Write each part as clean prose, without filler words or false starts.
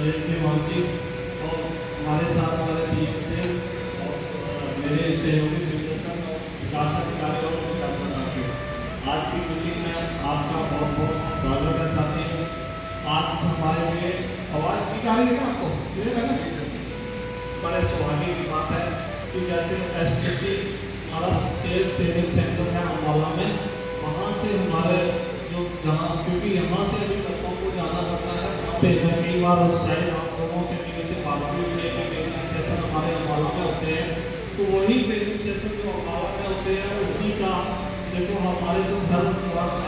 नरेश देवांशी और हमारे साथ हमारे टीम से और मेरे सहयोगी शिक्षक और विकास अधिकारी और छात्र साथी, आज की मीटिंग में आपका बहुत बहुत स्वागत है साथी। आज हमारे लिए आवाज़ ठीक आ रही है आपको? बड़े सौभाग्य की बात है कि जैसे एसपीसी हमारा सेल्स ट्रेनिंग सेंटर है अम्बाला में, वहाँ से हमारे जो जहाँ, क्योंकि यहाँ से अभी बच्चों को जाना पड़ता है वहाँ पे कई बार शायद आप लोगों से मिलने से बात भी हुई है कि ट्रेनिंग सेशन हमारे अम्बाला में होते हैं, तो वही ट्रेनिंग सेशन जो अम्बाला में होते हैं उसी का देखो हमारे जो घर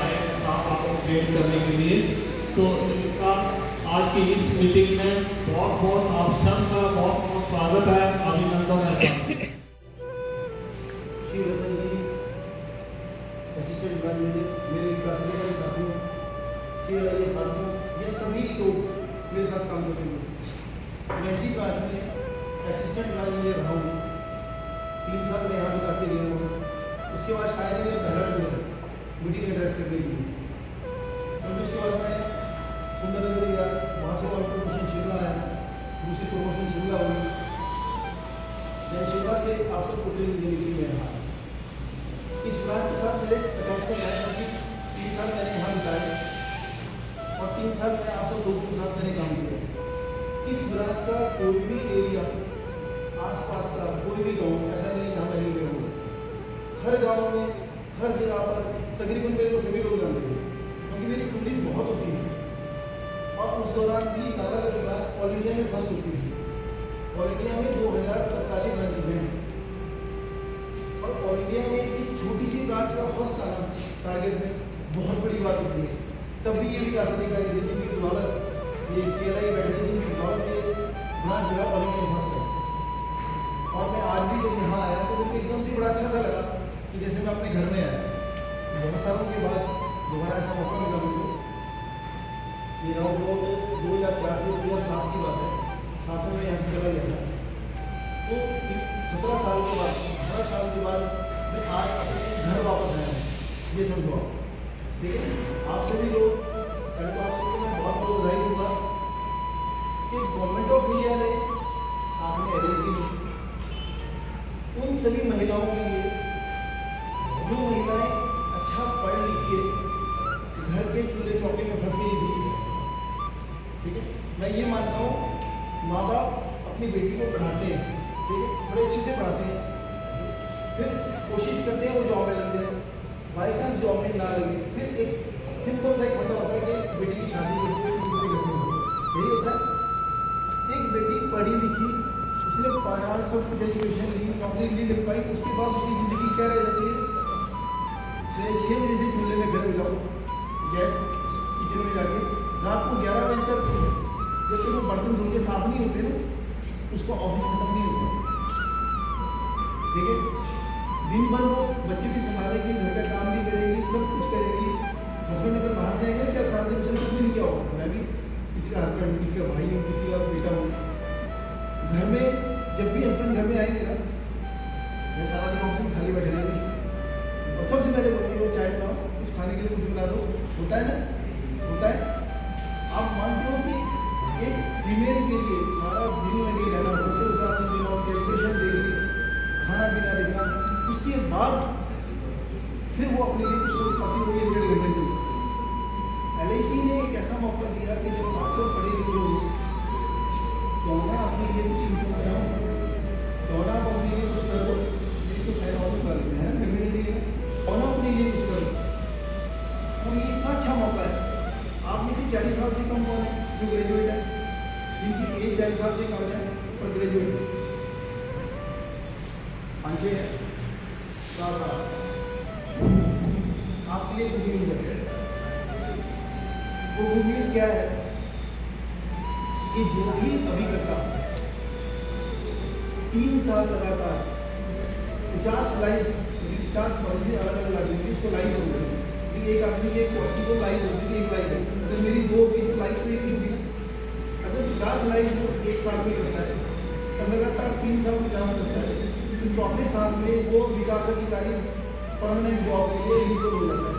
आए साथ आपको ट्रेन करने के लिए, तो इनका आज की इस मीटिंग में बहुत बहुत आप सबका बहुत बहुत स्वागत है, अभिनंदन है सर। श्री रतन जी, असिस्टेंट ब्रांच मैनेजर, मेरे विकास अधिकारी साथियों, सीआरआई साथियों, ये सभी लोग मेरे साथ काम करते हैं। मैं इसी ब्रांच में असिस्टेंट ब्रांच मैनेजर रहा हूँ, 3 साल मैं यहाँ बिता के गया हूँ। उसके बाद शायद ही मेरा पहला मीटिंग एड्रेस करने के लिए, क्योंकि उसके बाद मैं सुंदरनगर गया, वहाँ से और प्रमोशन शिमला आया, दूसरी प्रमोशन शिमला हुई, मैं शिमला से आप सबको ट्रेनिंग देने के लिए आया। इस ब्रांच के साथ मेरे अटैचमेंट है क्योंकि 3 साल मैंने यहाँ बिताए और 3 साल मैंने आप सब लोगों के साथ मैंने काम किया। इस ब्रांच का कोई भी एरिया, आसपास का कोई भी गांव ऐसा नहीं जहाँ मैं नहीं गया हूँ। हर गांव में, हर जगह पर तकरीबन मेरे को सभी लोग जानते हैं क्योंकि मेरी टूरिंग बहुत होती है। और उस दौरान भी नालागढ़ ब्रांच ऑल इंडिया में फर्स्ट होती थी। ऑल इंडिया में 2043 ब्रांचेज हैं और ऑल इंडिया में इस छोटी सी ब्रांच का फर्स्ट आना टारगेट में बहुत बड़ी बात होती है। तब भी ये विकास अधिकारी थे जिनकी बदौलत ये सीआरआई बैठे थे, जिनकी बदौलत ये ब्रांच जो है ऑल इंडिया में फर्स्ट है। और मैं आज भी जब यहाँ आया तो मुझे एकदम से बड़ा अच्छा सा लगा कि जैसे मैं अपने घर में आया। बहुत सालों के बाद दोबारा ऐसा मौका मिला मुझे। ये राउंड 2004 से 2007 की बात है, 7 में यहाँ से चला गया था। तो 17 साल के बाद, 18 साल के बाद मैं आज अपने घर वापस आया हूँ, ये समझो आप। ठीक है, आप सभी लोग, पहले तो आप सबको मैं बहुत बहुत बधाई दूँगा कि गवर्नमेंट ऑफ इंडिया ने साथ में एलआईसी ने उन सभी महिलाओं के लिए जो महिलाएं अच्छा पढ़ लिख के घर के चूल्हे चौके में फंस गई थी। ठीक है, मैं ये मानता हूँ माँ बाप अपनी बेटी को पढ़ाते हैं, ठीक है, बड़े अच्छे से पढ़ाते हैं, फिर कोशिश करते हैं वो जॉब में लग जाए। बाई चांस जॉब में ना लगे, फिर एक सिंपल सा एक फंडा होता है कि बेटी की शादी करके दूसरे घर में यही होता है। एक बेटी पढ़ी लिखी, उसने पढ़ा, सब कुछ एजुकेशन ली, नौकरी ली, लिख पाई, उसके बाद उसकी ज़िंदगी क्या रह जाती है? सुबह 6 बजे से चूल्हे में खड़े हो जाओ, गैस किचन में जाके, रात को 11 बजे तक जब तक वो बर्तन धुल के साफ नहीं होते ना, उसका ऑफिस खत्म नहीं होता। ठीक है, दिन भर वो बच्चे भी संभालेगी, घर का काम भी करेगी, सब कुछ करेगी। हस्बैंड अगर बाहर से आएगा क्या सारा दिन उसने कुछ भी नहीं किया होगा। मैं भी किसी का हस्बैंड, किसी का भाई हूँ, किसी का बेटा हूँ। घर में जब भी हस्बैंड घर में आएंगे ना, मैं सारा दिन ऑफिस में खाली बैठे रहेंगे और सबसे पहले बोलेंगे चाय बनाओ, कुछ खाने के लिए कुछ बना दो। होता है ना, होता है। आप मानते हो कि एक फीमेल के लिए सारा दिन लगे रहना, बच्चों के साथ देना, एजुकेशन देनी, खाना पीना देखना, उसके बाद फिर वो अपने लिए कुछ सोच पाती हो, ये 1.5 घंटे में। एलआईसी ने एक ऐसा मौका दिया कि जब आप सब पढ़े लिखे हो, क्यों ना अपने लिए कुछ इम्प्रूव कराओ, क्यों ना आप अपने लिए कुछ करो। ये तो फायदा होने वाले है ना, मिलने के लिए, क्यों ना अपने लिए कुछ करो। और ये इतना अच्छा मौका है। आप में से 40 साल से कम कौन है जो ग्रेजुएट है? जिनकी एज 40 साल से कम है और ग्रेजुएट है 5-6 है। आपके लिए गुड न्यूज़ है। वो गुड न्यूज़ क्या है कि जो भी अभिकर्ता 3 साल लगातार 50 लाइव, 50 पॉलिसी अलग अलग आदमी उसको लाइव हो गई। एक आदमी की एक पॉलिसी को लाइव होती है, एक लाइव है। अगर मेरी 2 होगी तो लाइव तो एक ही होगी ना। अगर 50 लाइव को 1 साल में करता है, तब लगातार 3 साल 50 करता है, तो 4वें साल में वो विकास अधिकारी परमानेंट जॉब के लिए एलिजिबल हो जाता है,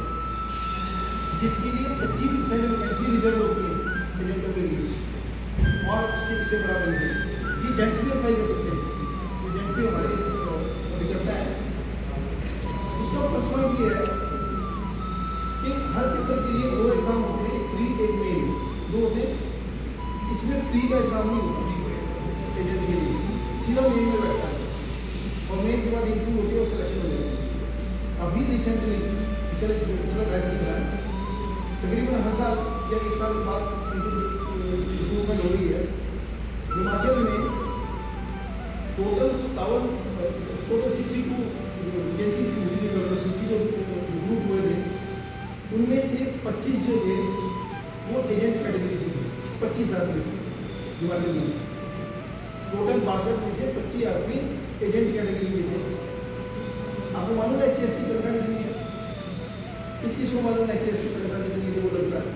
जिसके लिए 25% वैकेंसी रिजर्व होती है एजेंटों के लिए। और उसके पीछे बड़ा बन गए। ये जेंट्स भी अप्लाई कर सकते हैं, ये जेंट्स भी हमारे अभिकर्ता है। उसका प्लस पॉइंट ये है कि हर पेपर के लिए 2 एग्जाम होते हैं, एक प्री एक मेन, 2 होते हैं। इसमें प्री का एग्जाम नहीं होता एजेंट के लिए, सीधा मेन में बैठता है और मेन के बाद इंटरव्यू होती है और सिलेक्शन हो जाती है। अभी रिसेंटली पिछला बैच चल रहा है, तकरीबन हर साल या 1 साल के बाद रिक्रूटमेंट हो रही है। हिमाचल में टोटल 62 वैकेंसीज मिली थी, यूनिवर्सिटी जो रिक्रूट हुए थे उनमें से 25 जो थे वो एजेंट कैटेगरी से थे। 25 आदमी हिमाचल में, टोटल 62 में से 25 आदमी एजेंट कैटेगरी के थे। आपको मालूम है एचएस की तनख्वाह कितनी है? किस को मालूम है एचएस की तनख्वाह कितनी है? वो लगता है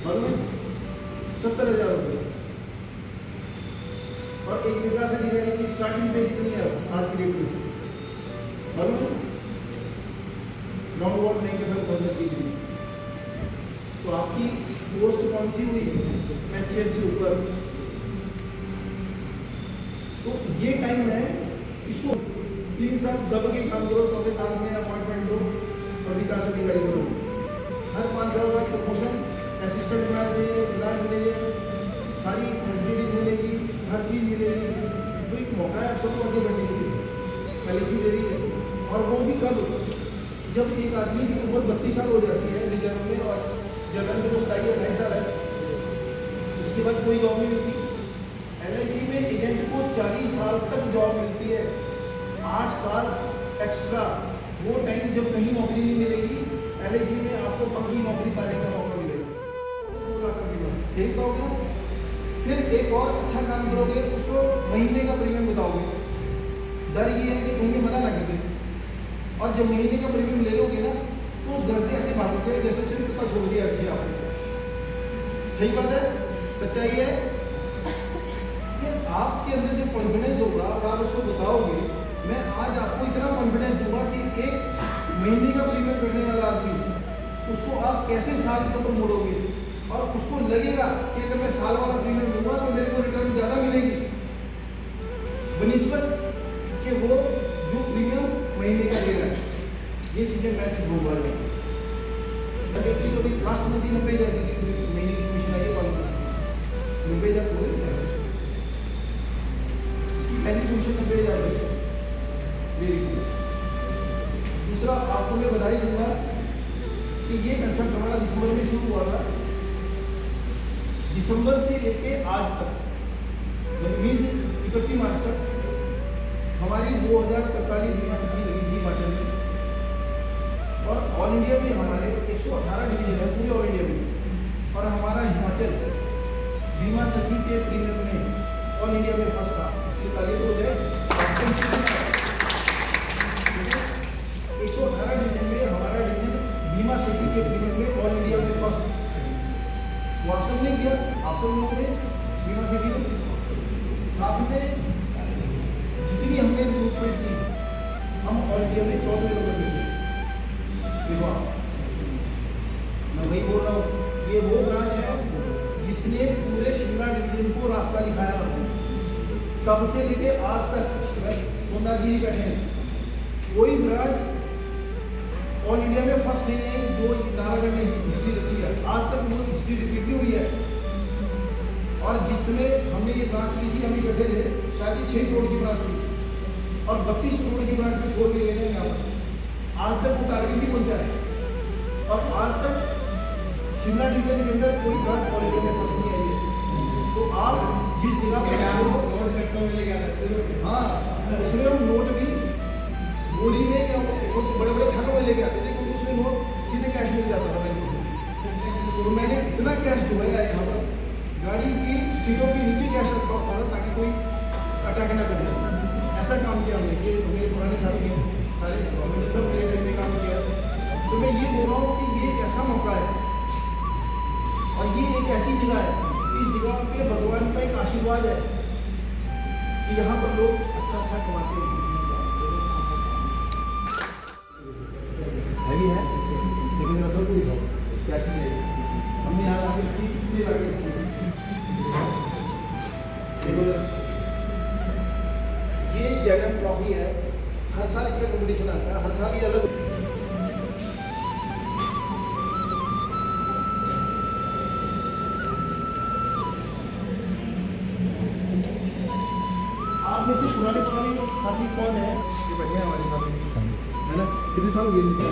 मालूम है 70,000 रुपये। और एक विकास अधिकारी की स्टार्टिंग पे कितनी है आज की डेट में मालूम है? नॉट वॉट 95,000 की। तो आपकी पोस्ट कौन सी हुई? एचएस से ऊपर। तो ये टाइम है, इसको 3 साल दब के काम करो, 4वें साल में अपॉइंटमेंट लो और विकास अधिकारी बनो। हर 5 साल बाद प्रमोशन, असिस्टेंट ब्रांच मिलेंगे, सारी फैसिलिटीज मिलेगी, हर चीज़ मिलेगी। तो एक मौका है आप सबको आगे बढ़ने के लिए, पॉलिसी दे रही है। और वो भी कब? जब एक आदमी की उम्र 32 साल हो जाती है रिजर्व में, और जनरल में तो 2.5 साल है, उसके बाद कोई जॉब नहीं मिलती। LIC में एजेंट को 40 साल तक जॉब मिलती है, 8 साल एक्स्ट्रा। वो टाइम जब कहीं नौकरी नहीं मिलेगी, LIC में आपको पक्की नौकरी पाने का मौका मिलेगा। ठीक तो हो गया। फिर एक और अच्छा काम करोगे, उसको महीने का प्रीमियम बताओगे। डर ये है कि कहीं ये मना ना कर दे, और जब महीने का प्रीमियम ले लोगे ना तो उस घर से ऐसे भागोगे जैसे उसने कुत्ता छोड़ दिया पीछे आपने। सही बात है, सच्चाई है। ये आपके अंदर जब कॉन्फिडेंस होगा और आप उसको बताओगे, मैं आज आपको इतना कॉन्फिडेंस दूंगा कि एक महीने का प्रीमियम करने वाला आदमी उसको आप कैसे साल के ऊपर मोड़ोगे, और उसको लगेगा कि अगर मैं साल वाला प्रीमियम लूँगा तो मेरे को रिटर्न ज़्यादा मिलेगी बनिस्बत कि वो जो प्रीमियम महीने का दे रहा है। ये चीज़ें मैं सिखाऊंगा। तो लास्ट में 90,000 की महीने की कमीशन आई है 5%, 90,000 पूरे उसकी पहली कमीशन 90,000 वेरी गुड। दूसरा आपको मैं बधाई दूंगा कि ये कंसर्ट हमारा दिसंबर में शुरू हुआ था। दिसंबर से लेके आज तक, मीन्स 31 मार्च तक हमारी 2043 बीमा सखी लगी थी हिमाचल में। और ऑल इंडिया में हमारे 118 डिवीजन है पूरे ऑल इंडिया में, और हमारा हिमाचल बीमा सखी के प्रीमियम में ऑल इंडिया में फर्स्ट था। उसकी तारीफ हो जाए 118 डिवीजन में हमारा डिवीजन बीमा सखी के प्रीमियम में ऑल इंडिया में फर्स्ट। वो आप सब ने किया, आप सब लोगों ने बीमा सखी में साथ में जितनी हमने रिक्रूटमेंट की, हम ऑल इंडिया में 14 लोग बने थे। देखो मैं वही बोल रहा हूँ, ये वो ब्रांच है जिसने पूरे शिमला डिवीजन को रास्ता दिखाया। कब से लेके आज तक सोना जी ही बैठे हैं। कोई ब्रांच ऑल इंडिया में फर्स्ट नहीं है जो नारागढ़ ने हिस्ट्री रची है, आज तक वो हिस्ट्री रिपीट नहीं हुई है। और जिसमें हमने ये ब्रांच ली थी, हम इकट्ठे थे, शायद 6 करोड़ की ब्रांच थी, और 32 करोड़ की ब्रांच में छोड़ के गए हैं यहाँ पर। आज तक वो टारगेट नहीं पहुँचा है, और आज तक शिमला डिवीजन के अंदर कोई ब्रांच ऑल इंडिया में फर्स्ट नहीं आई है। तो आप जिस जगह पर नोट कट्टों में लेके आते हो, हाँ उसमें हम नोट भी गोली में या बड़े बड़े थानों में लेके आते थे, क्योंकि उसमें नोट सीधे कैश मिल जाता था बैंक से। तो मैंने इतना कैश ढुआया यहाँ पर, गाड़ी की सीटों के नीचे कैश रखा हुआ था ताकि कोई अटैक ना कर जाए। ऐसा काम किया हमने, ये मेरे पुराने साथी हैं सारे, मैंने सब मेरे टाइम में काम किया। तो मैं ये बोल रहा हूँ कि ये एक ऐसा मौका है, और ये एक ऐसी जगह है, इस जगह पे भगवान का एक आशीर्वाद है कि यहाँ पर लोग अच्छा अच्छा कमाते हैं। है लेकिन मैं सब दिखाऊँ क्या चीज़ है। हमने यहाँ आगे इसलिए आगे साल ये अलग। आप में से पुराने साथी कौन है? ये बढ़िया है हमारे साथी, है ना? कितने साल हो गए इनसे?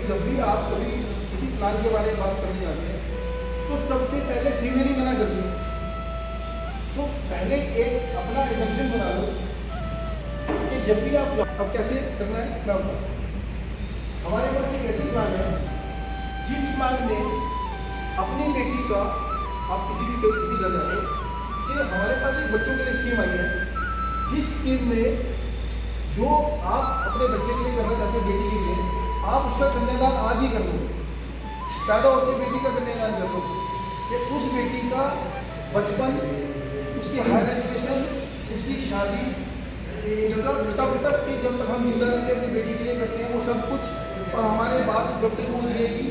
जब भी आप कभी किसी प्लान के बारे में बात करने जाते हैं तो सबसे पहले फीमेल ही मना करती है। तो पहले एक अपना एजम्पशन बना लो कि जब भी आप अब कैसे करना है मैं बताऊं। हमारे पास एक ऐसी प्लान है जिस प्लान में अपनी बेटी का आप किसी घर जाते हो कि हमारे पास एक बच्चों के लिए स्कीम आई है, जिस स्कीम में जो आप अपने बच्चे के लिए करना चाहते हो, बेटी के लिए, आप उसका कन्यादान आज ही कर लो। पैदा होते बेटी का कन्यादान कर लो कि उस बेटी का बचपन, उसकी हायर एजुकेशन, उसकी शादी, उसका तब तक कि जब तक हम जिंदा रहते अपनी बेटी के लिए करते हैं वो सब कुछ, और हमारे बाद जब तक वो जिएगी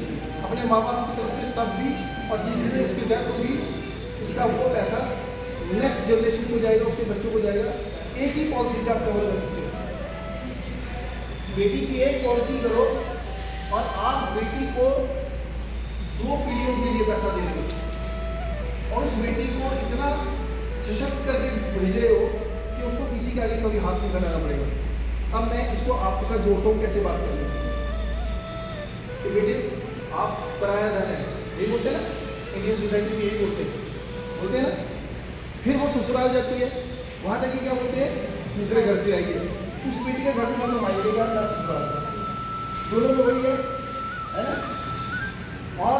अपने माँ बाप की तरफ से तब भी, और जिस दिन उसकी डेथ होगी उसका वो पैसा नेक्स्ट जनरेशन को जाएगा, उसके बच्चों को जाएगा। एक ही पॉलिसी से आप कवर कर सकते हो। बेटी की एक पॉलिसी करो और आप बेटी को 2 पीढ़ियों के लिए पैसा दे रहे हो, और उस बेटी को इतना सशक्त करके भेज रहे हो कि उसको किसी के आगे कभी हाथ नहीं बनाना पड़ेगा। अब मैं इसको आपके साथ जोड़ता हूँ, कैसे बात करनी है कि बेटे आप पराया धन है, यही बोलते हैं ना, इंडियन सोसाइटी में यही बोलते हैं ना। फिर वो ससुराल जाती है, वहाँ जाके क्या बोलते हैं, दूसरे घर से आएगी। उस बेटी के घर में ना मायके का ना ससुराल का, दोनों में वही है ना। और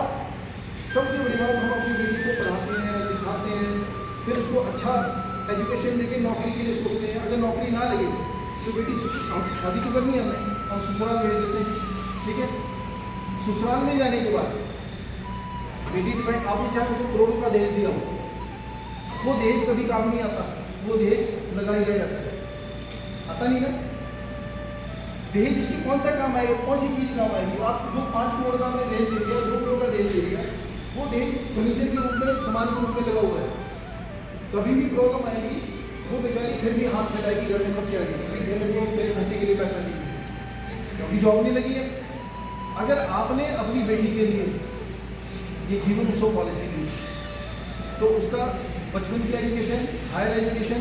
सबसे बड़ी बात, हम अपनी बेटी को पढ़ाते हैं, लिखाते हैं, फिर उसको अच्छा एजुकेशन देके नौकरी के लिए सोचते हैं। अगर नौकरी ना लगे तो बेटी शादी तो करनी है हमें, हम ससुराल भेज देते हैं, ठीक है। ससुराल में जाने के बाद बेटी डिपेंड, आपने चाहे उनको करोड़ों का दहेज दिया हो, वो दहेज कभी काम नहीं आता, वो दहेज लगा ही रह जाता है, आता नहीं ना। दहेज उसकी कौन सा काम आएगा, कौन सी चीज़ काम आएगी? आप जो 5 करोड़ का आपने दहेज दे दिया, 2 करोड़ का दहेज दे दिया, वो दहेज फर्नीचर के रूप में, सामान के रूप में लगा हुआ है। कभी भी प्रॉब्लम आएगी वो बेचारी फिर भी हाथ फैलाएगी घर में सबके आगे, घर में मेरे खर्चे के लिए पैसा नहीं, क्योंकि जॉब नहीं लगी है। अगर आपने अपनी बेटी के लिए ये जीवन उत्सव पॉलिसी ली तो उसका बचपन की एजुकेशन, हायर एजुकेशन,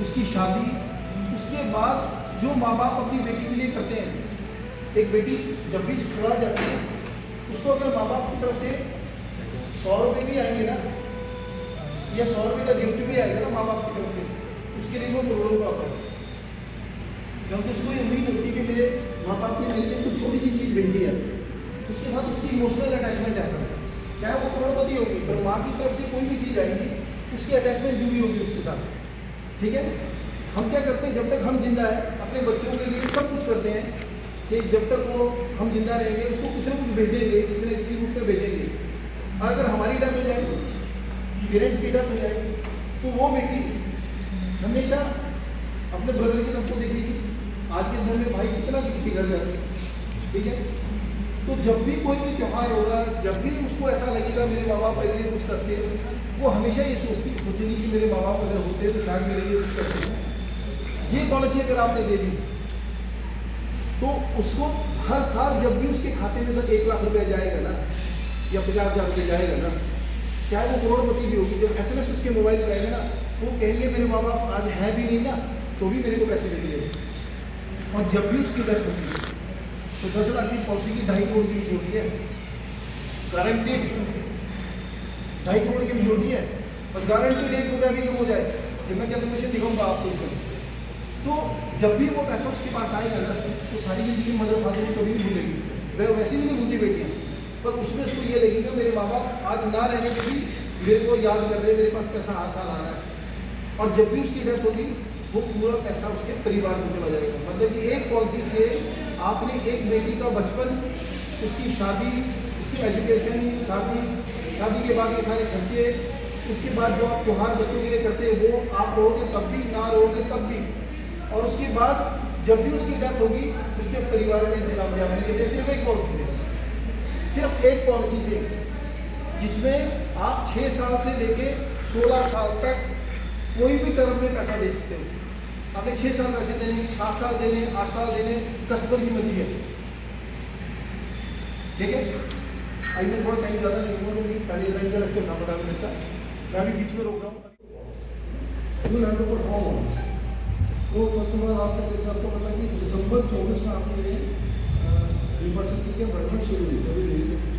उसकी शादी, उसके बाद जो माँ बाप अपनी बेटी के लिए करते हैं। एक बेटी जब भी ससुराल जाती है उसको अगर माँ बाप की तरफ से 100 रुपये भी आएंगे ना, या 100 रुपये का गिफ्ट भी आएगा ना माँ बाप की तरफ से, उसके लिए वो करोड़ों का आता है, क्योंकि उसको ये उम्मीद होती है कि मेरे माँ बाप ने मेरे लिए कुछ छोटी सी चीज़ भेजी है, उसके साथ उसकी इमोशनल अटैचमेंट है। चाहे वो करोड़पति होगी, पर माँ की तरफ से कोई भी चीज़ आएगी उसकी अटैचमेंट जुड़ी होगी उसके साथ, ठीक है। हम क्या करते हैं, जब तक हम जिंदा है अपने बच्चों के लिए सब कुछ करते हैं कि जब तक वो हम जिंदा रहेंगे उसको कुछ ना कुछ भेजेंगे, किसी न किसी रूप में भेजेंगे। और अगर हमारी डेथ हो जाए, पेरेंट्स की डेथ हो जाए, तो वो बेटी हमेशा अपने ब्रदर की तरफ को देखेगी। आज के समय में भाई कितना किसी के घर जाते हैं, ठीक है। तो जब भी कोई भी त्यौहार होगा, जब भी उसको ऐसा लगेगा मेरे माँ बाप मेरे लिए कुछ करते हैं, वो हमेशा ये सोचेगी कि मेरे माँ बाप अगर होते तो शायद मेरे लिए कुछ करते हैं। ये पॉलिसी अगर आपने दे दी तो उसको हर साल जब भी उसके खाते में तो 1 लाख रुपया जाएगा ना, या 50,000 रुपये जाएगा ना, चाहे वो करोड़पति भी होगी, जब SMS उसके मोबाइल पर आएगा ना, वो कहेंगे मेरे माँ बाप आज है भी नहीं ना, तो भी मेरे को पैसे दे दिए। और जब भी उसकी दर होगी तो 10 लाख की पॉलिसी की 2.5 करोड़ की छोटी है, गारंटेड 2.5 करोड़ की छोटी है, और गारंटेड 1 रुपया भी कम हो जाए, जब मैं कैलकुलेशन दिखाऊंगा आपको इसमें। तो जब भी वो पैसा उसके पास आएगा ना, तो सारी ज़िंदगी मदर फादर को कभी नहीं भूलेगी, वह वैसे भी नहीं भूलती बेटियाँ, पर उसमें उसको ये लगेगा मेरे माँ बाप आज ना रहने पर भी मेरे को याद कर रहे, मेरे पास पैसा हर साल आ रहा है। और जब भी उसकी डेथ होगी वो पूरा पैसा उसके परिवार को चला जाएगा। मतलब कि एक पॉलिसी से आपने एक बेटी का बचपन, उसकी शादी, उसकी एजुकेशन, शादी के बाद ये सारे खर्चे, उसके बाद जो आप त्यौहार बच्चों के लिए करते हैं वो आप रहोगे तब भी, ना रहोगे तब भी, और उसके बाद जब भी उसकी डेथ होगी उसके परिवार में इंतजाम करने के लिए सिर्फ एक पॉलिसी है, सिर्फ एक पॉलिसी से, जिसमें आप 6 साल से लेके 16 साल तक कोई भी टर्म में पैसा दे सकते हो। आपने 6 साल पैसे देने, 7 साल देने, 8 साल देने, कस्टमर की मर्जी है। ठीक है, आई में थोड़ा टाइम ज़्यादा नहीं हुआ क्योंकि पहले इवेंट का लेक्चर ना बता देता, मैं भी बीच में रोक रहा हूँ। तो फर्स्ट ऑफ ऑल आप तक जैसे आपको पता कि दिसंबर 24 में आपने यूनिवर्सिटी के डेवलपमेंट शुरू हुई थी, अभी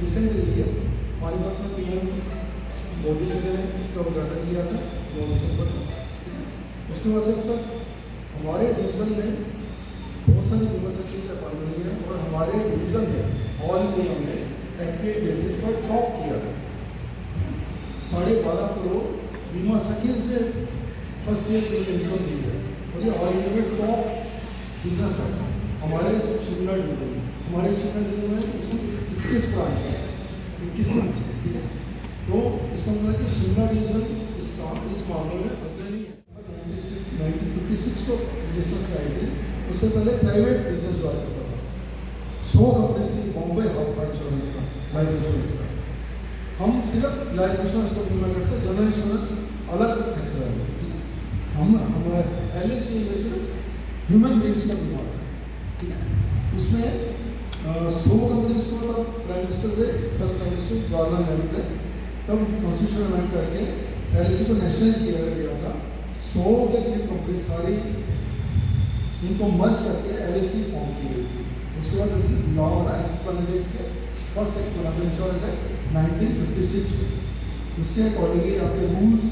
रिसेंटली हुई है। पानीपत में PM मोदी जी ने इसका उद्घाटन किया था 9 दिसंबर को। उसके बाद से अब तक हमारे डिवीज़न में बहुत सारी यूनिवर्सिटीज अपॉइंट हुई हैं और हमारे डिवीज़न में ऑल इंडिया में FPA बेसिस पर टॉप किया था। 12.5 करोड़ यूनिवर्सिटीज ने फर्स्ट ईयर के लिए इनकम दी है और ये ऑल इंडिया में टॉप बिजनेस है। हमारे शिमला डिवीजन में, हमारे शिमला डिवीजन में इसमें 21 ब्रांच है, 21 ब्रांच है। ठीक है, तो इसका मतलब है कि शिमला डिवीजन इस मामले में अग्रणी नहीं है। 1956 को रजिस्टर कराई थी, उससे पहले प्राइवेट बिजनेस हुआ करता था। 100 कंपनी थी बॉम्बे हाउस इंश्योरेंस का, लाइफ इंश्योरेंस का। हम सिर्फ लाइफ इंश्योरेंस का बीमा करते हैं, जनरल इंश्योरेंस अलग सेक्टर है। हम LIC में सिर्फ ह्यूमन बींग्स का बीमा है। ठीक है, उसमें 100 कंपनीज को तब प्राइम मिनिस्टर थे, first prime minister Jawaharlal Nehru थे, तब कॉन्स्टिट्यूशन अमेंड करके LIC को नेशनलाइज किया गया था। 100 के करीब कंपनी सारी उनको मर्ज करके LIC फॉर्म की गई थी। उसके बाद लॉ बना एक्ट बने थे, इसके फर्स्ट एक्ट बना था इंश्योरेंस एक्ट 1956 में। उसके अकॉर्डिंगली आपके रूल्स,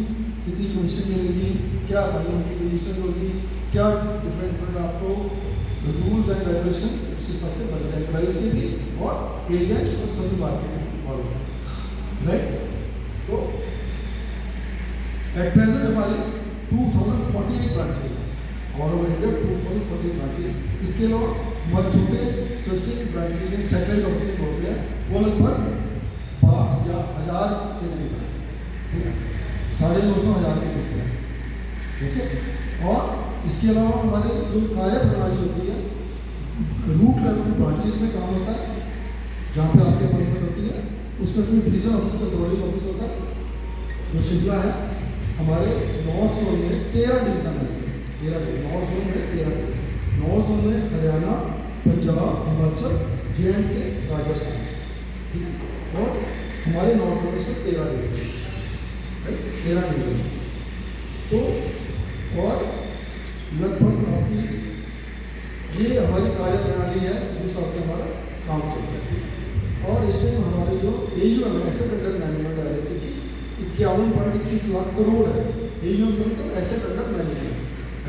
कितनी कमीशन मिलेगी, क्या उनकी कंडीशन होगी, क्या डिफरेंट आपको रूल्स एंड रेगुलेशन उस हिसाब से बनते हैं, प्राइस के भी और एजेंट्स और सभी मार्केट वालों। राइट, तो एट प्रेजेंट हमारे 2048 ब्रांचेज हैं और ओवर इंडिया 2048 ब्रांचेज। इसके अलावा हमारे छोटे सोशल ब्रांचेज हैं, सेटल्ड ऑफिस होते हैं, वो लगभग 1000 के करीब है। ठीक है, 950,000 के करीब है। ठीक है, और इसके अलावा हमारे जो कार्य प्रणाली होती है, रूट लेवल ब्रांचेज में काम होता है, जहाँ पे आपकी अपॉइंटमेंट होती है, उसका फिर डिवीजन ऑफिस का कंट्रोलिंग ऑफिस होता है जो शिमला है। हमारे नॉर्थ जोन में 13 डिवीजन है, 13 नॉर्थ जोन में 13, नॉर्थ जोन में हरियाणा, पंजाब, हिमाचल, JNK, राजस्थान। ठीक है, और हमारे नॉर्थ जोन में से 13 डिवीजन, राइट, 13 डिवीजन। तो और लगभग आपकी ये हमारी कार्य प्रणाली है, जिस हिसाब से हमारा काम चलता है। और इस टाइम हमारे जो AUM asset under management LIC की 51.21 लाख करोड़ है। AUM से मतलब asset under management,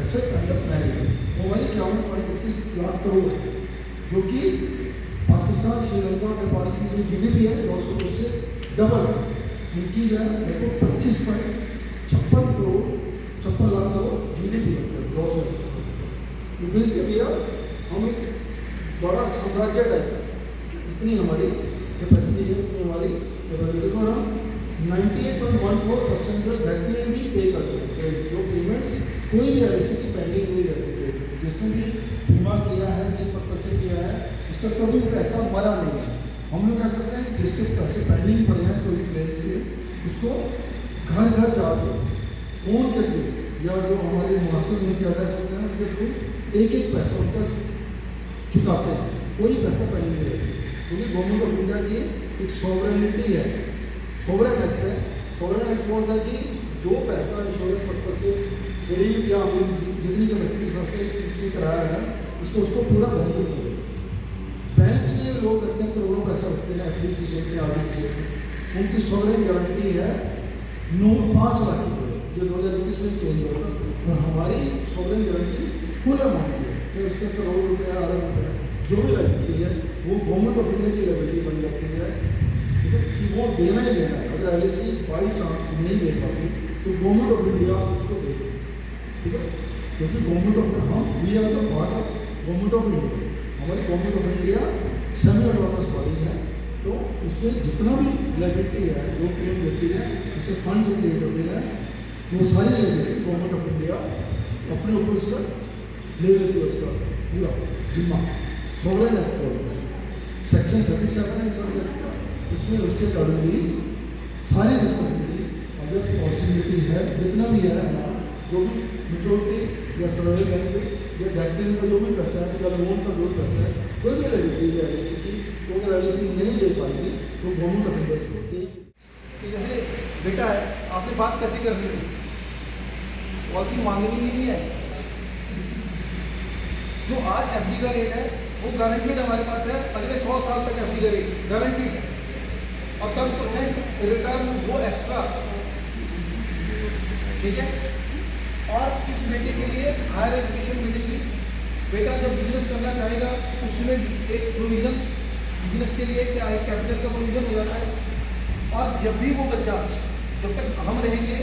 asset under management हमारी 51.21 लाख करोड़ है, जो कि पाकिस्तान, श्रीलंका, नेपाल की जो GDP है 900 से डबल है। उनकी जो है लगभग 25.56 करोड़ 56 लाख करोड़ GDP है ग्रॉस है। मीन्स के भैया हम एक बड़ा साम्राज्य है, इतनी हमारी कैपेसिटी है, इतनी हमारी कैपेसिटी, और हम 98.14% जो बेहतरीन भी पे कर सकते हैं। जो पेमेंट्स कोई भी LIC की पेंडिंग नहीं रहती है, जिसने भी बीमा किया है, जिस पर्पज से किया है, उसका कभी पैसा मरा नहीं है। हम लोग क्या करते हैं, जिसके पैसे पेंडिंग पड़े हैं कोई क्लेम्स के, उसको घर घर जाके फोन के थ्रू या जो हमारे मास्टर उनके एड्रेस होते हैं उनके थ्रू एक पैसा उनका चुकाते हैं, कोई पैसा पेंडिंग नहीं रहती। क्योंकि गवर्नमेंट ऑफ इंडिया की एक सॉवरेनिटी है, सॉवरेन एक्ट है। सॉवरेन एक्ट बोलता है कि जो पैसा इंश्योरेंस पर्पज से गरीब या जितनी कैपेसिटी हिसाब से किसी कराया है, उसको पूरा बेनिफिट मिले। बैंक से लोग रखते हैं, करोड़ों पैसा रखते हैं FD की शेप में, आगे की उनकी सॉवरेन गारंटी है 5 लाख की, जो 2021 में चेंज होगा। और हमारी सॉवरेन गारंटी फुल अमाउंट है, तो उसके करोड़ रुपया, अरब रुपया जो भी लाइबिलिटी है वो गवर्नमेंट ऑफ इंडिया की लाइबिलिटी बन जाती है। ठीक है, कि वो देना ही देना है। अगर LIC बाई चांस नहीं दे पाती तो गवर्नमेंट ऑफ इंडिया उसको दे। ठीक है, क्योंकि गवर्नमेंट ऑफ हम we are the part of government of India. हमारी government of India semi autonomous body है, तो उसमें जितना भी लाइबिलिटी है, जो क्लेम देती है, उससे फंड जो क्रिएट होते हैं, वो सारी लाइबिलिटी गवर्नमेंट ऑफ इंडिया अपने ऊपर उसका ले लेती है, उसका पूरा जिम्मा सोवरेन एक्ट सेक्शन 37 एंड 37 उसमें उसके अकॉर्डिंगली सारी रिस्पॉन्सिबिलिटी अगर पॉसिबिलिटी है जितना भी है हमारा जो भी मेच्योरिटी या सर्वाइवल बेनिफिट या डैक्टिन का जो भी पैसा है या लोन का जो पैसा है कोई भी रेलिटी है एलआईसी की तो अगर एलआईसी नहीं दे पाएगी तो गवर्नमेंट ऑफ इंडिया उसको देगी। जैसे बेटा है आपने बात कैसे करनी है, पॉलिसी मांगनी नहीं है। जो आज एफडी का रेट है वो गारंटीड हमारे पास है, अगले 100 साल तक एफडी का रेट गारंटीड है और 10% रिटर्न वो एक्स्ट्रा, ठीक है। और इस बेटे के लिए हायर एजुकेशन मिलेगी। बेटा जब बिजनेस करना चाहेगा उसमें एक प्रोविज़न बिजनेस के लिए क्या है, कैपिटल का प्रोविज़न हो जाता है। और जब भी वो बच्चा जब तक हम रहेंगे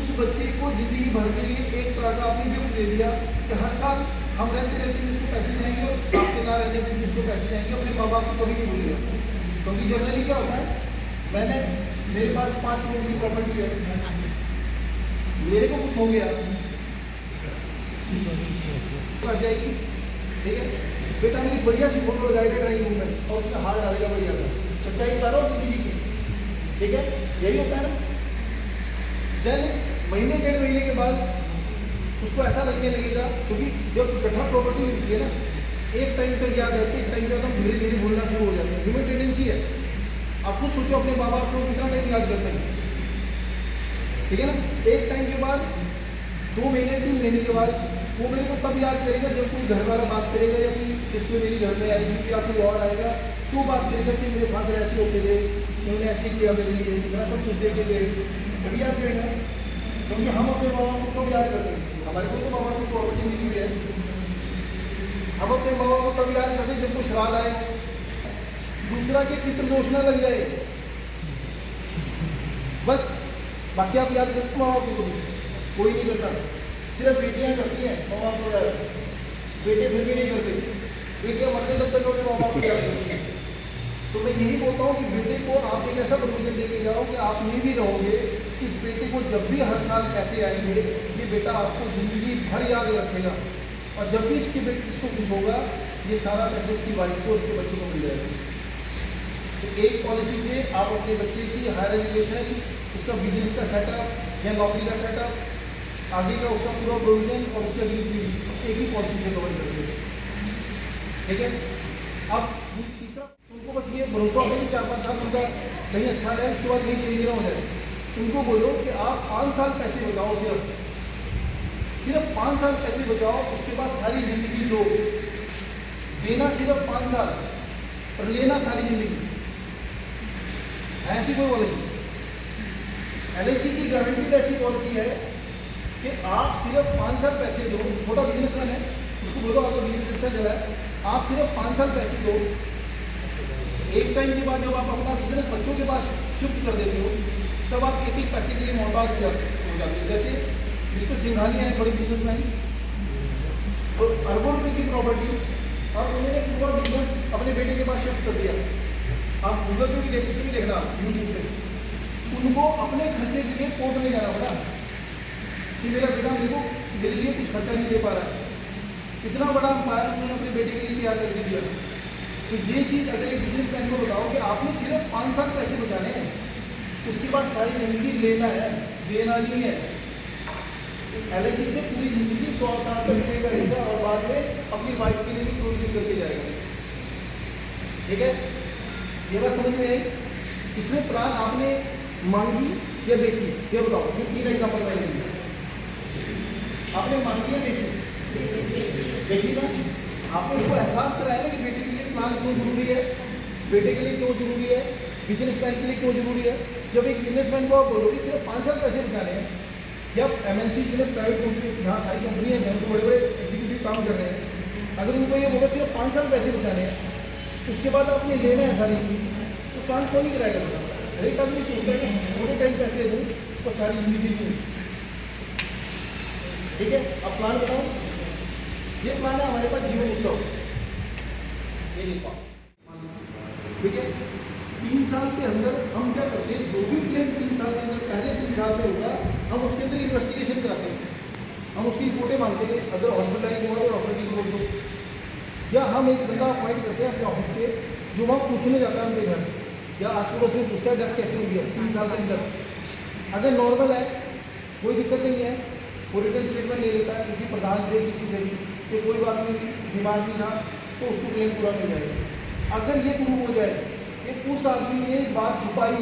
उस बच्चे को ज़िंदगी भर के लिए एक तरह का आपने गिफ्ट दे दिया कि हर साल हम रहते रहते उसको पैसे जाएंगे और आपके ना रहने पर उसको पैसे जाएंगे, अपने माँ बाप को कभी नहीं भूलिएगा। क्योंकि जनरली क्या होता है, मैंने मेरे पास 5 करोड़ की प्रॉपर्टी है, मेरे को कुछ हो गया पास जाएगी, ठीक है। बेटा मेरी बढ़िया सी फोटो लगाएगा ड्राइंग रूम में और उसमें हार डालेगा बढ़िया सा, सच्चाई बता रहा हूँ जिंदगी की, ठीक है। यही होता है ना। देन महीने 1.5 महीने के बाद उसको ऐसा लगने लगेगा, क्योंकि जब इकट्ठा प्रॉपर्टी मिलती है ना एक टाइम तक याद रहती है, एक टाइम तक हम धीरे धीरे भूलना शुरू हो जाते हैं। ह्यूमन टेंडेंसी है। आप खुद सोचो अपने माँ बाप को कितना टाइम याद करते हैं, ठीक है ना। एक टाइम के बाद 2 महीने 3 महीने के बाद वो मेरे को तब याद करेगा जब कोई घर वाला बात करेगा या कोई सिस्टर मेरी घर में आएगी या कोई और आएगा तो बात करेगा कि मेरे फादर ऐसे होते थे, उन्होंने ऐसे किया मेरे लिए, इतना सब कुछ दे के गए, तभी याद करेगा। क्योंकि हम अपने माँ बाप को कब याद करते हैं, हमारे को तो माँ बाप को प्रॉपर्टी मिली हुई है, हम अपने माँ बाप को तब याद करते हैं जब कोई श्राद्ध आए, दूसरा के पितृदोष न लग जाए, बस। बाकी आप याद करते माँ बाप को कोई नहीं करता, सिर्फ बेटियां करती हैं माँ बाप को याद, बेटे फिर भी नहीं करते, बेटियां मरते तब तक अपने माँ बाप को याद करती हैं। तो मैं यही बोलता हूँ कि बेटे को आप एक ऐसा प्रोविजन देके जाओ कि आप नहीं भी रहोगे, इस बेटे को जब भी हर साल पैसे आएंगे ये बेटा आपको ज़िंदगी भर याद रखेगा, और जब भी इसको कुछ होगा ये सारा पैसा इसकी वाइफ को उसके बच्चों को मिल जाएगा। तो एक पॉलिसी से आप अपने बच्चे की हायर एजुकेशन, उसका बिजनेस का सेटअप या नौकरी का सेटअप, आगे का उसका पूरा प्रोविजन और उसकी अगली पीढ़ी एक ही पॉलिसी से कवर कर देंगे, ठीक है। अब तीसरा, उनको बस ये भरोसा होगा कि 4-5 साल उनका कहीं अच्छा रहे, उसके बाद कहीं चेंज ना हो जाए। उनको बोलो कि आप 5 साल पैसे बचाओ, सिर्फ 5 साल पैसे बचाओ, उसके बाद सारी ज़िंदगी लो। देना सिर्फ 5 साल और लेना सारी ज़िंदगी, ऐसी कोई पॉलिसी। एलआईसी की गारंटीड ऐसी पॉलिसी है कि आप सिर्फ 5 साल पैसे दो। छोटा बिजनेसमैन है, उसको बोलो आपका बिजनेस अच्छा चला है, आप सिर्फ 5 साल पैसे दो। एक टाइम के बाद जब आप अपना बिजनेस बच्चों के पास शिफ्ट कर देते हो तब आप एक एक पैसे के लिए मोहताज हो जाते हैं। जैसे मिस्टर सिंघानिया है, बड़े बिजनेसमैन, तो अरबों रुपये की प्रॉपर्टी, और उन्होंने पूरा बिजनेस अपने बेटे के पास शिफ्ट कर दिया। आप गूगल पे भी उसमें भी देखना, यूट्यूब पे, उनको अपने खर्चे के लिए कोर्ट में जाना पड़ा कि मेरा बेटा मेरे लिए कुछ खर्चा नहीं दे पा रहा है। इतना बड़ा फायर उन्होंने अपने बेटे के लिए तैयार करके दिया। तो ये चीज़ अगर एक बिजनेसमैन को बताओ कि आपने सिर्फ 5 साल पैसे बचाने हैं, उसके बाद सारी ज़िंदगी लेना है, देना नहीं है। एलआईसी से पूरी ज़िंदगी 100 साल तक लेगा रहेगा और बाद में अपनी वाइफ के लिए भी प्रोविजन करके जाएगा, ठीक है। ये बात समझ में आई। इसमें प्लान आपने मांगी या बेची, ये बताओ। ये 3 एग्जाम्पल मैंने दिया, आपने मांगी या बेची, बेची ना। आपने उसको एहसास कराया ना कि बेटे के लिए प्लान क्यों जरूरी है, बेटे के लिए क्यों जरूरी है, बिजनेसमैन के लिए क्यों जरूरी है। जब एक बिजनेसमैन को आप बोलो कि सिर्फ 5 साल पैसे बचाने हैं, या एमएनसी जिन्हें प्राइवेट कंपनी, यहाँ सारी कंपनियाँ हैं तो बड़े बड़े एग्जीक्यूटिव काम कर रहे हैं, अगर उनको ये बोलो सिर्फ 5 साल पैसे बचाने हैं, उसके बाद आपने लेना है सारी ज़िंदगी, तो प्लान कौन नहीं कराएगा। हर एक आदमी सोचता है कि छोटे टाइम पैसे दूँ तो सारी ज़िंदगी दूँ, ठीक है। अब प्लान बताओ। ये प्लान है हमारे पास जीवन उत्सव, ये देखो, ठीक है। 3 साल के अंदर हम क्या करते हैं, जो भी क्लेम 3 साल के अंदर पहले 3 साल में होगा, हम उसके अंदर इन्वेस्टिगेशन कराते हैं, हम उसकी रिपोर्टें मांगते हैं। अगर हॉस्पिटलाइज हुआ तो डॉक्टर की रिपोर्ट दो, या हम एक बंदा अपॉइंट करते हैं अपने ऑफिस से जो वहाँ पूछने जाता है उनके घर या आस पड़ोस में पूछता है डेथ कैसे हुई है 3 साल के अंदर। अगर नॉर्मल है कोई दिक्कत नहीं है, वो रिटर्न स्टेटमेंट ले लेता है किसी प्रधान से किसी से भी कि कोई बात नहीं बीमार नहीं था तो उसको क्लेम पूरा मिल जाएगा। अगर ये प्रूव हो जाए कि उस आदमी ने बात छुपाई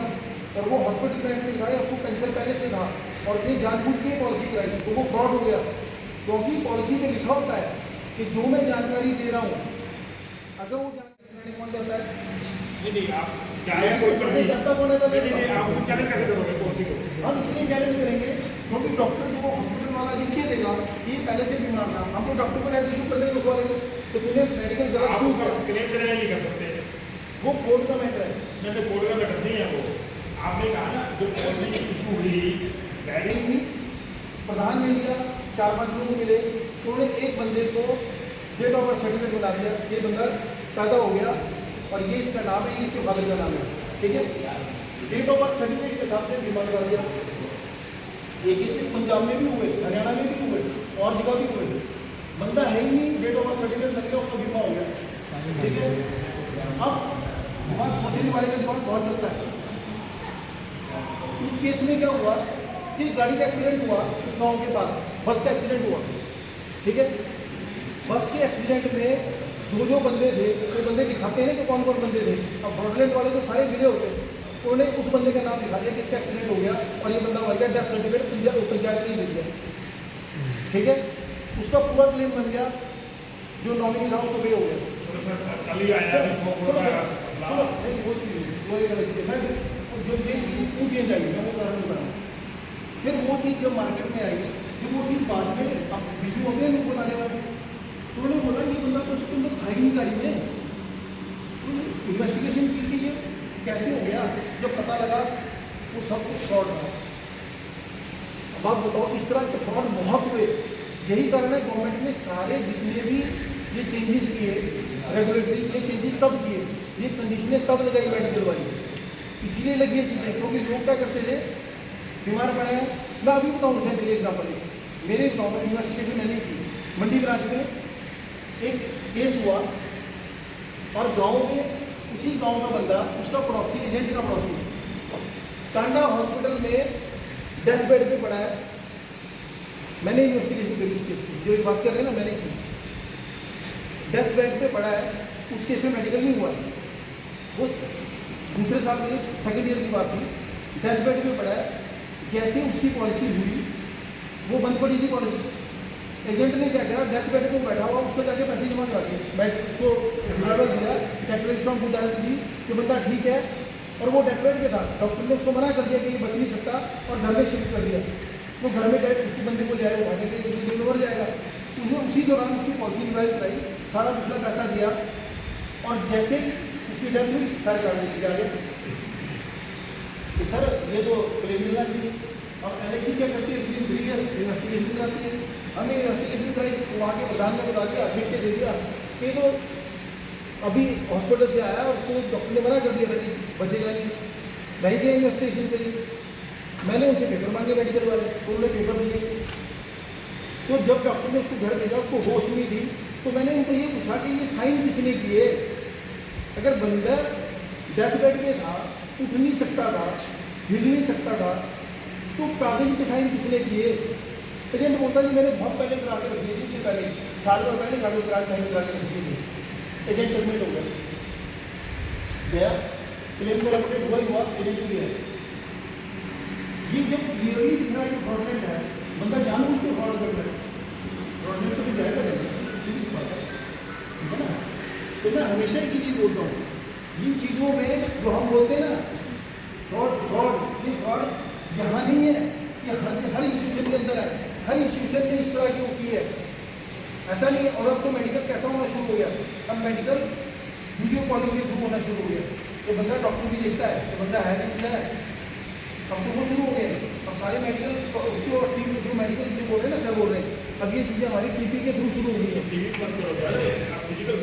और वो हॉस्पिटल में एडमिट था या उसको कैंसर पहले से था और उसने जानबूझ के पॉलिसी कराई तो वो फ्रॉड हो गया, क्योंकि पॉलिसी में लिखा होता है कि जो मैं जानकारी दे रहा हूँ अगर वो जानकारी कौन देता है नहीं आप चाहे कोई कर नहीं जनता कौन है नहीं आप उसको चैलेंज कैसे करोगे पॉलिसी को? हम इसलिए चैलेंज करेंगे क्योंकि डॉक्टर जो हॉस्पिटल वाला लिख के देगा ये पहले से बीमार था, हम तो डॉक्टर को लेटर इशू कर देंगे उस वाले को तो तूने मेडिकल गलत आप क्यों उसका किया? क्लेम करने नहीं कर सकते। वो कोर्ट का मैटर है। नहीं तो कोर्ट का मैटर नहीं है वो। आपने कहा ना जो पॉलिसी इशू हुई नहीं थी, प्रधान ने लिया 4-5 लोग मिले उन्होंने एक बंदे को डेट ऑफ बर्थ सर्टिफिकेट बना दिया, ये बंदा पैदा हो गया और ये इसका नाम है, ये इसके फादर का नाम है, ठीक है। डेट ऑफ बर्थ सर्टिफिकेट के हिसाब से बीमा करा दिया। ये केसेस पंजाब में भी हुए, हरियाणा में भी हुए और जगह भी हुए। बंदा है ही नहीं, डेट ऑफ बर्थ सर्टिफिकेट लग गया उसको बीमा हो गया, ठीक है। अब दिमाग सोचने वाले का दिमाग बहुत चलता है। उस केस में क्या हुआ कि गाड़ी का एक्सीडेंट हुआ उस गांव के पास, बस का एक्सीडेंट हुआ, ठीक है। बस के एक्सीडेंट में जो बंदे थे वो बंदे दिखाते हैं ना कि कौन कौन बंदे थे। अब फ्रॉडलेंट वाले तो सारे गिरे होते हैं, उन्होंने उस बंदे का नाम दिखा दिया कि इसका एक्सीडेंट हो गया और ये बंदा मर गया, डेथ सर्टिफिकेट पंचायत ने दे दिया, ठीक है। उसका पूरा क्लेम बन गया, जो नॉमिनी था उसको पे हो गया। कल ही आया सुनो नहीं वो चीज़ वो एक अलग चीज़ है। मैं जो ये चीज़ क्यों चेंज आई मैं वो कारण बताऊँ। फिर वो चीज़ जब मार्केट में आई, जब वो चीज़ बाद में अब बिजू हो गए लोग बनाने वाले, तो उन्होंने बोला ये बंदा तो उसके अंदर था ही नहीं गाड़ी में। इन्वेस्टिगेशन की कि ये कैसे हो गया, जब पता लगा वो सब कुछ फ्रॉड था। अब आप बताओ इस तरह के फ्रॉड बहुत हुए। यही कारण है गवर्नमेंट ने सारे जितने भी ये चेंजेस किए रेगुलेटरी, ये चेंजेस तब किए, ये कंडीशनें तब लगाई मेडिकल वाली, इसीलिए लगी ये चीज़ें। क्योंकि लोग क्या करते थे बीमार पड़े हैं। मैं अभी बताऊँ रिसेंटली एग्जाम्पल मेरे बताऊँ, इन्वेस्टिगेशन मैंने की मंडी ब्रांच में एक केस हुआ और गांव में उसी गांव का बंदा उसका पड़ोसी एजेंट का पड़ोसी टांडा हॉस्पिटल में डेथ बेड पे पड़ा है। मैंने इन्वेस्टिगेशन करी उस केस की, जो एक बात कर रहे हैं ना मैंने की। डेथ बेड पे पड़ा है, उस केस में मेडिकल नहीं हुआ, वो दूसरे साल में सेकेंड ईयर की बात थी। डेथ बेड पे पड़ा है, जैसे उसकी पॉलिसी हुई वो बंद पड़ी थी पॉलिसी। एजेंट ने क्या करा, डेथ बेड पे बैठा हुआ उसको जाके पैसे जमा करा दिए, बैठ उसको लेवल दिया, डेक्लेरेशन ऑफ गुड हेल्थ दी कि बंदा ठीक है, और वो डेथ बेड पे था। डॉक्टर ने उसको मना कर दिया कि ये बच नहीं सकता और घर में शिफ्ट कर दिया। वो घर में गए, उसके बंदे को ले आए, उठाने के लिए मर जाएगा। उसने उसी दौरान उसकी पॉलिसी रिवाइज कराई, सारा पिछला पैसा दिया और जैसे ही उसकी डेथ हुई सारे कागज लेके आ गए कि सर ये तो क्लेम मिलना चाहिए। और LIC क्या करती है, इतनी ब्रिलियर इन्वेस्टिगेशन कराती है। हमने इन्वेस्टिगेशन कराई, वहाँ के प्रधान ने बता दिया, लिख के दे दिया कि तो अभी हॉस्पिटल से आया और उसको डॉक्टर ने मना कर दिया था कि बचेगा नहीं, नहीं गया इन्वेस्टिगेशन करी। मैंने उनसे पेपर मांगे मेडिकल वाले, तो उन्होंने पेपर दिए। तो जब डॉक्टर ने उसको घर भेजा, उसको होश नहीं थी, तो मैंने उनको ये पूछा कि ये साइन किसने किए। अगर बंदा डेथ बेड में था, उठ नहीं सकता था, हिल नहीं सकता था, तो कागज पे साइन किसने किए। एजेंट बोलता जी मैंने बहुत पहले करा के रख दिए थी, उससे पहले साल भर पहले कागज करा साइन करा के रख दिए थे। एजेंट टर्मिनेट हो गया, गया क्लेम को रेपुटेड हुआ ही हुआ, एजेंट भी है। ये जब क्लियरली दिख रहा है कि फ्रॉडलेंट है, बंदा जानबूझ के फ्रॉड कर रहा है, फ्रॉडलेंट तो भी जाएगा सीरीज बात है, ठीक है ना। तो मैं हमेशा एक ही चीज़ बोलता हूँ, इन चीज़ों में जो हम बोलते हैं ना फ्रॉड फ्रॉड, ये फ्रॉड यहाँ नहीं है, ये हर इंस्टीट्यूशन के अंदर है। हर इंस्टीट्यूशन ने इस तरह की वो की है, ऐसा नहीं है। और अब तो मेडिकल कैसा होना शुरू हो गया, अब मेडिकल वीडियो कॉलिंग के थ्रू होना शुरू हो गया। तो बंदा डॉक्टर भी देखता है तो बंदा है नहीं दिखता है, अब तो वो शुरू हो गए। अब सारे मेडिकल उसके टीम जो मेडिकल जो बोल रहे हैं ना सर बोल रहे हैं, अब ये चीज़ें हमारी TP के थ्रू शुरू हो गई है। टीवी बंद करो, आप फिजिकल